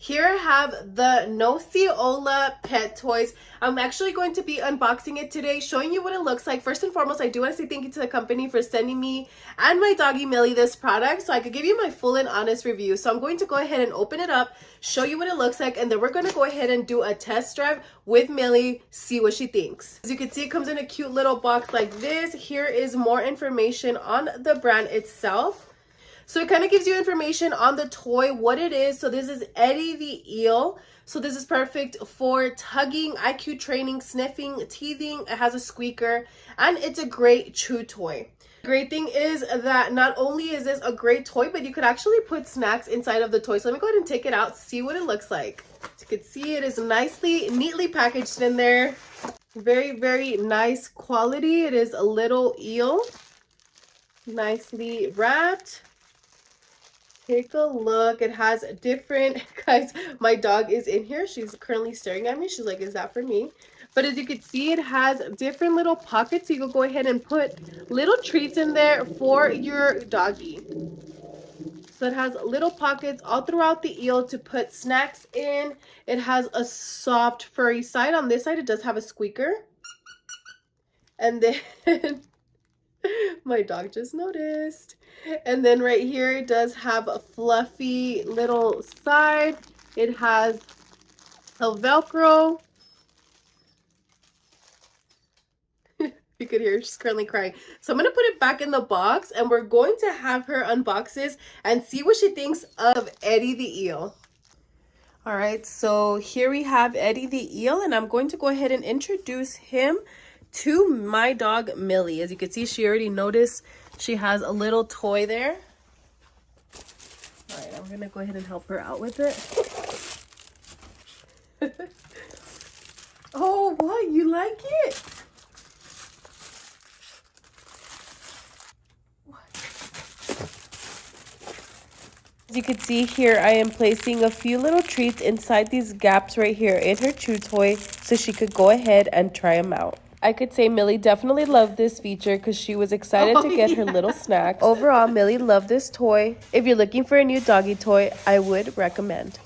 Here I have the No See Ola pet toys. I'm actually going to be unboxing it today, showing you what it looks like. First and foremost, I do want to say thank you to the company for sending me and my doggy Millie this product so I could give you my full and honest review. So I'm going to go ahead and open it up, show you what it looks like, and then we're going to go ahead and do a test drive with Millie, see what she thinks. As you can see, it comes in a cute little box like this. Here is more information on the brand itself. So it kind of gives you information on the toy, what it is. So this is Eddie the Eel. So this is perfect for tugging, IQ training, sniffing, teething. It has a squeaker, and it's a great chew toy. Great thing is that not only is this a great toy, but you could actually put snacks inside of the toy. So let me go ahead and take it out, see what it looks like. As you can see, it is neatly packaged in there. Very, very nice quality. It is a little eel, nicely wrapped. Take a look. It has different, guys, my dog is in here. She's currently staring at me. She's like, is that for me? But as you can see, it has different little pockets. So you can go ahead and put little treats in there for your doggy. So it has little pockets all throughout the eel to put snacks in. It has a soft furry side. On this side, it does have a squeaker. And then my dog just noticed. And then right here it does have a fluffy little side. It has a Velcro. You could hear she's currently crying. So I'm going to put it back in the box and we're going to have her unbox this and see what she thinks of Eddie the Eel. All right, so here we have Eddie the Eel, and I'm going to go ahead and introduce him to my dog Millie. As you can see, she already noticed she has a little toy there. All right, I'm gonna go ahead and help her out with it. Oh, what? You like it? As you can see here, I am placing a few little treats inside these gaps right here in her chew toy so she could go ahead and try them out. I could say Millie definitely loved this feature because she was excited to get her little snacks. Overall, Millie loved this toy. If you're looking for a new doggy toy, I would recommend.